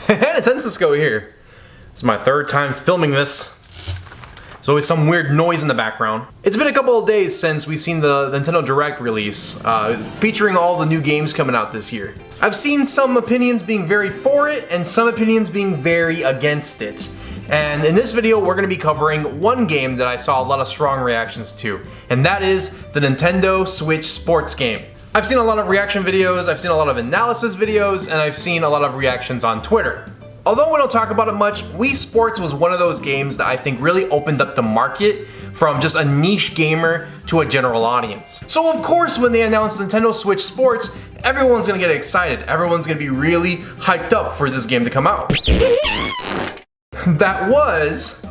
N10 Cisco here. This is my third time filming this. There's always some weird noise in the background. It's been a couple of days since we've seen the Nintendo Direct release, featuring all the new games coming out this year. I've seen some opinions being very for it, and some opinions being very against it. And in this video, we're going to be covering one game that I saw a lot of strong reactions to, and that is the Nintendo Switch sports game. I've seen a lot of reaction videos, I've seen a lot of analysis videos, and I've seen a lot of reactions on Twitter. Although we don't talk about it much, Wii Sports was one of those games that I think really opened up the market from just a niche gamer to a general audience. So of course, when they announced Nintendo Switch Sports, everyone's gonna get excited. Everyone's gonna be really hyped up for this game to come out. That was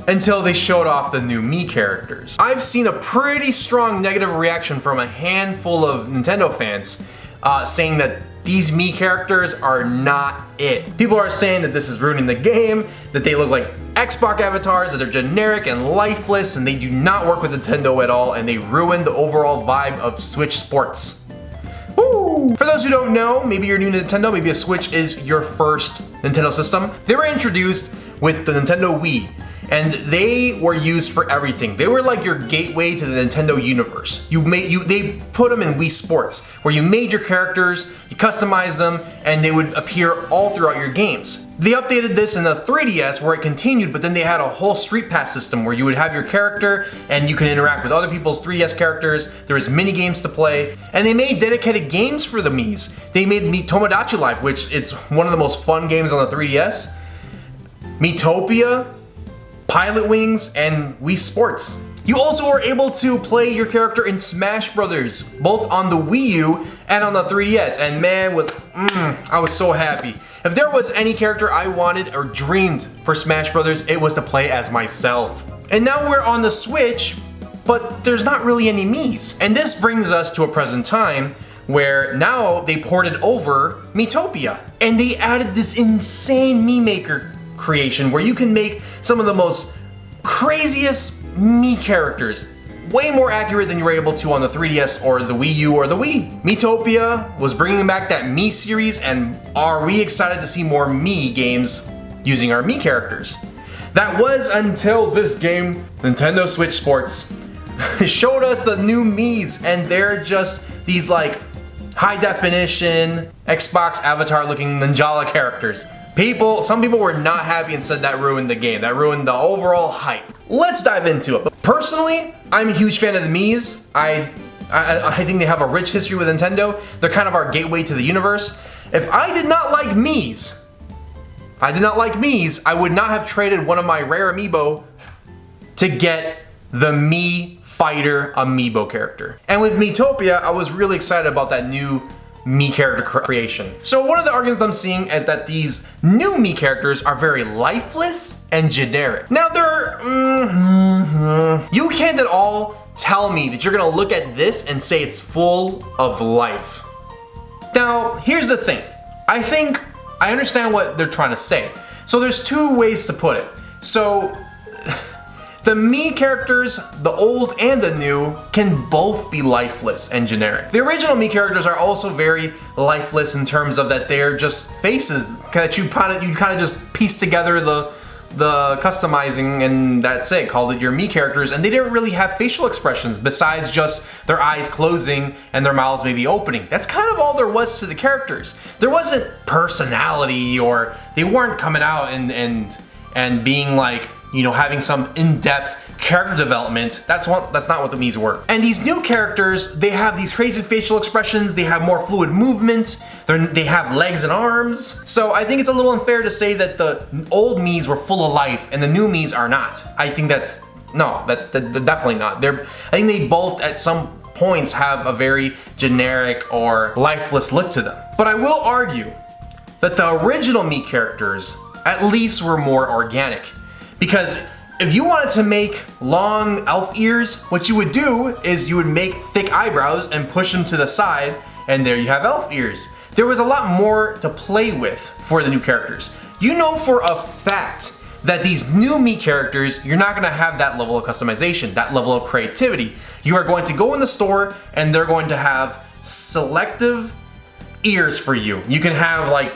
until they showed off the new Mii characters. I've seen a pretty strong negative reaction from a handful of Nintendo fans saying that these Mii characters are not it. People are saying that this is ruining the game, that they look like Xbox avatars, that they're generic and lifeless, and they do not work with Nintendo at all, and they ruin the overall vibe of Switch Sports. Woo! For those who don't know, maybe you're new to Nintendo, maybe a Switch is your first Nintendo system. They were introduced with the Nintendo Wii, and they were used for everything. They were like your gateway to the Nintendo universe. They put them in Wii Sports, where you made your characters, you customized them, and they would appear all throughout your games. They updated this in the 3DS where it continued, but then they had a whole Street Pass system where you would have your character and you can interact with other people's 3DS characters. There was mini games to play, and they made dedicated games for the Miis. They made Mii Tomodachi Life, which is one of the most fun games on the 3DS. Miitopia, Pilot Wings, and Wii Sports. You also were able to play your character in Smash Brothers, both on the Wii U and on the 3DS, and man, I was so happy. If there was any character I wanted or dreamed for Smash Brothers, it was to play as myself. And now we're on the Switch, but there's not really any Miis. And this brings us to a present time where now they ported over Miitopia. And they added this insane Mii Maker creation where you can make some of the most craziest Mii characters, way more accurate than you were able to on the 3DS or the Wii U or the Wii. Miitopia was bringing back that Mii series, and are we excited to see more Mii games using our Mii characters? That was until this game, Nintendo Switch Sports, showed us the new Miis, and they're just these like high definition Xbox avatar looking Ninjala characters. Some people were not happy and said that ruined the game. That ruined the overall hype. Let's dive into it. But personally, I'm a huge fan of the Miis. I think they have a rich history with Nintendo. They're kind of our gateway to the universe. If I did not like Miis, I would not have traded one of my rare amiibo to get the Mii Fighter amiibo character. And with Miitopia, I was really excited about that new Mii character creation. So one of the arguments I'm seeing is that these new Mii characters are very lifeless and generic. Now you can't at all tell me that you're gonna look at this and say it's full of life. Now, here's the thing. I think I understand what they're trying to say. So there's two ways to put it. So the Mii characters, the old and the new, can both be lifeless and generic. The original Mii characters are also very lifeless in terms of that they're just faces that you kind of just piece together the customizing, and that's it. Called it your Mii characters, and they didn't really have facial expressions besides just their eyes closing and their mouths maybe opening. That's kind of all there was to the characters. There wasn't personality, or they weren't coming out and being like, you know, having some in-depth character development. That's not what the Miis were. And these new characters, they have these crazy facial expressions, they have more fluid movement, they have legs and arms. So I think it's a little unfair to say that the old Miis were full of life and the new Miis are not. I think that's definitely not. I think they both at some points have a very generic or lifeless look to them. But I will argue that the original Mii characters at least were more organic. Because if you wanted to make long elf ears, what you would do is you would make thick eyebrows and push them to the side, and there you have elf ears. There was a lot more to play with for the new characters. You know for a fact that these new Mii characters, you're not gonna have that level of customization, that level of creativity. You are going to go in the store and they're going to have selective ears for you. You can have like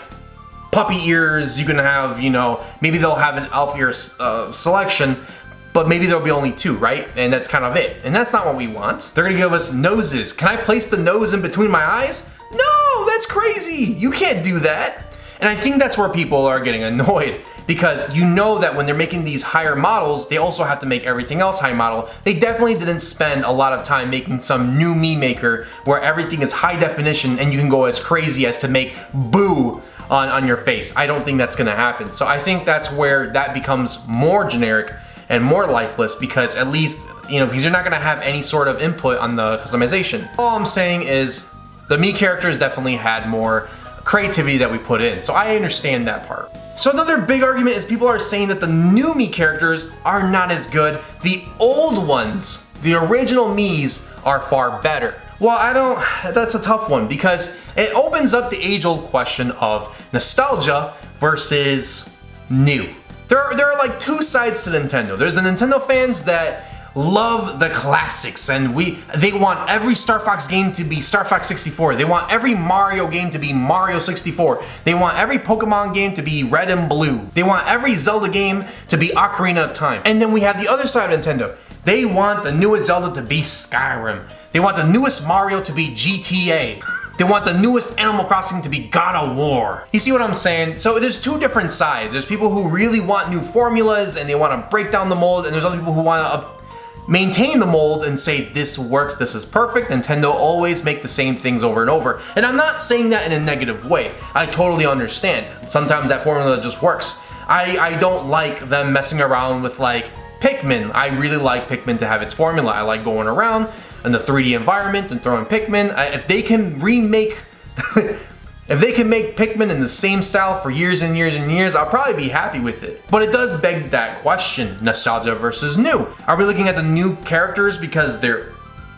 puppy ears, you can have, you know, maybe they'll have an elf ear selection, but maybe there'll be only 2, right? And that's kind of it. And that's not what we want. They're gonna give us noses. Can I place the nose in between my eyes? No, that's crazy. You can't do that. And I think that's where people are getting annoyed, because you know that when they're making these higher models, they also have to make everything else high model. They definitely didn't spend a lot of time making some new Mii maker where everything is high definition and you can go as crazy as to make boo on your face. I don't think that's gonna happen. So I think that's where that becomes more generic and more lifeless, because at least, you know, because you're not gonna have any sort of input on the customization. All I'm saying is the Mii characters definitely had more creativity that we put in. So I understand that part. So another big argument is people are saying that the new Mii characters are not as good. The old ones, the original Miis, are far better. Well, that's a tough one, because it opens up the age-old question of nostalgia versus new. There are like 2 sides to Nintendo. There's the Nintendo fans that love the classics, and they want every Star Fox game to be Star Fox 64. They want every Mario game to be Mario 64. They want every Pokemon game to be Red and Blue. They want every Zelda game to be Ocarina of Time. And then we have the other side of Nintendo. They want the newest Zelda to be Skyrim. They want the newest Mario to be GTA. They want the newest Animal Crossing to be God of War. You see what I'm saying? So there's 2 different sides. There's people who really want new formulas and they want to break down the mold, and there's other people who want to maintain the mold and say this works, this is perfect. Nintendo always make the same things over and over. And I'm not saying that in a negative way. I totally understand. Sometimes that formula just works. I don't like them messing around with like Pikmin. I really like Pikmin to have its formula. I like going around in the 3D environment and throwing Pikmin. If they can remake if they can make Pikmin in the same style for years and years and years, I'll probably be happy with it. But it does beg that question, nostalgia versus new. Are we looking at the new characters because they're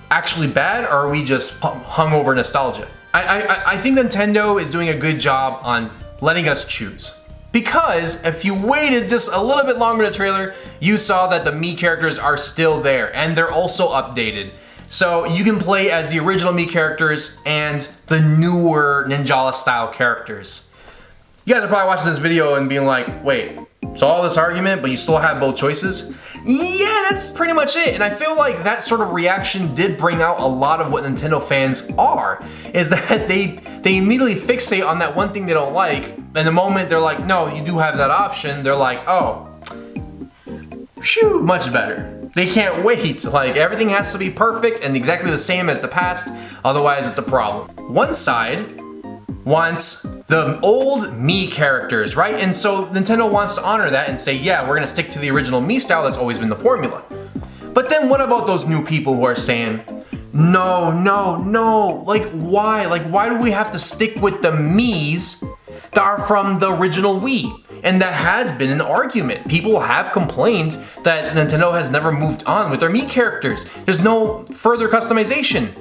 actually bad, or are we just hung over nostalgia? I think Nintendo is doing a good job on letting us choose. Because if you waited just a little bit longer in the trailer, you saw that the Mii characters are still there, and they're also updated. So you can play as the original Mii characters and the newer Ninjala style characters. You guys are probably watching this video and being like, wait, so all this argument, but you still have both choices? Yeah, that's pretty much it. And I feel like that sort of reaction did bring out a lot of what Nintendo fans are, is that they immediately fixate on that one thing they don't like, and the moment they're like, no, you do have that option, they're like, oh, phew, much better. They can't wait. Like, everything has to be perfect and exactly the same as the past, otherwise it's a problem. One side wants the old Mii characters, right? And so Nintendo wants to honor that and say, yeah, we're gonna stick to the original Mii style that's always been the formula. But then what about those new people who are saying, no, no, no, like why? Like, why do we have to stick with the Miis that are from the original Wii? And that has been an argument. People have complained that Nintendo has never moved on with their Mii characters. There's no further customization.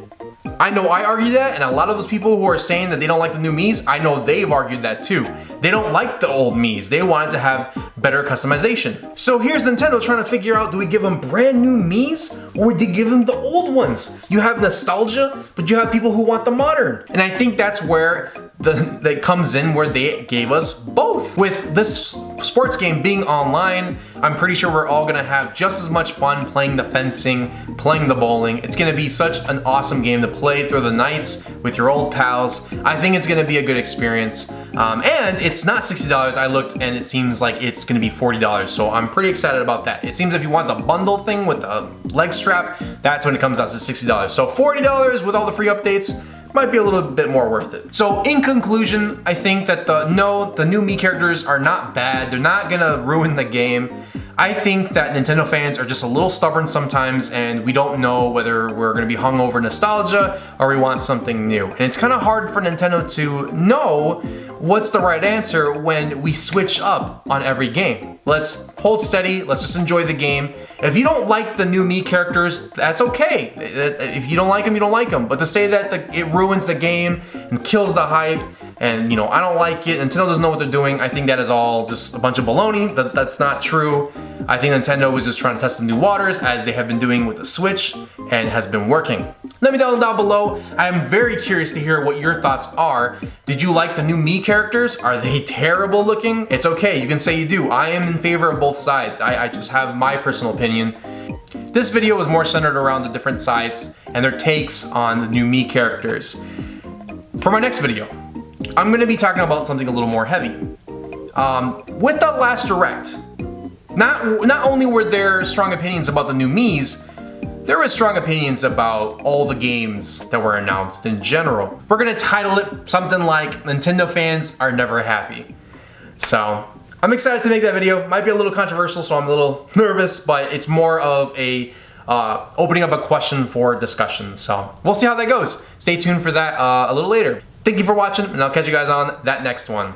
I know I argue that, and a lot of those people who are saying that they don't like the new Miis, I know they've argued that too. They don't like the old Miis. They wanted to have better customization. So here's Nintendo trying to figure out, do we give them brand new Miis, or do we give them the old ones? You have nostalgia, but you have people who want the modern. And I think that's where that comes in, where they gave us both. With this sports game being online, I'm pretty sure we're all gonna have just as much fun playing the fencing, playing the bowling. It's gonna be such an awesome game to play through the nights with your old pals. I think it's gonna be a good experience. And it's not $60. I looked and it seems like it's gonna be $40. So I'm pretty excited about that. It seems if you want the bundle thing with the leg strap, that's when it comes out to $60. So $40 with all the free updates might be a little bit more worth it. So in conclusion, I think that the new Mii characters are not bad. They're not gonna ruin the game. I think that Nintendo fans are just a little stubborn sometimes, and we don't know whether we're gonna be hung over nostalgia or we want something new. And it's kind of hard for Nintendo to know what's the right answer when we switch up on every game. Let's hold steady, let's just enjoy the game. If you don't like the new Mii characters, that's okay. If you don't like them, you don't like them. But to say that it ruins the game and kills the hype, and you know, I don't like it, Nintendo doesn't know what they're doing, I think that is all just a bunch of baloney. That's not true. I think Nintendo was just trying to test the new waters, as they have been doing with the Switch, and has been working. Let me know down below. I am very curious to hear what your thoughts are. Did you like the new Mii characters? Are they terrible looking? It's okay, you can say you do. I am in favor of both sides. I just have my personal opinion. This video was more centered around the different sides and their takes on the new Mii characters. For my next video, I'm going to be talking about something a little more heavy. With the last Direct, not only were there strong opinions about the new Miis, there were strong opinions about all the games that were announced in general. We're going to title it something like Nintendo fans are never happy. So I'm excited to make that video. Might be a little controversial, so I'm a little nervous, but it's more of a opening up a question for discussion. So we'll see how that goes. Stay tuned for that a little later. Thank you for watching, and I'll catch you guys on that next one.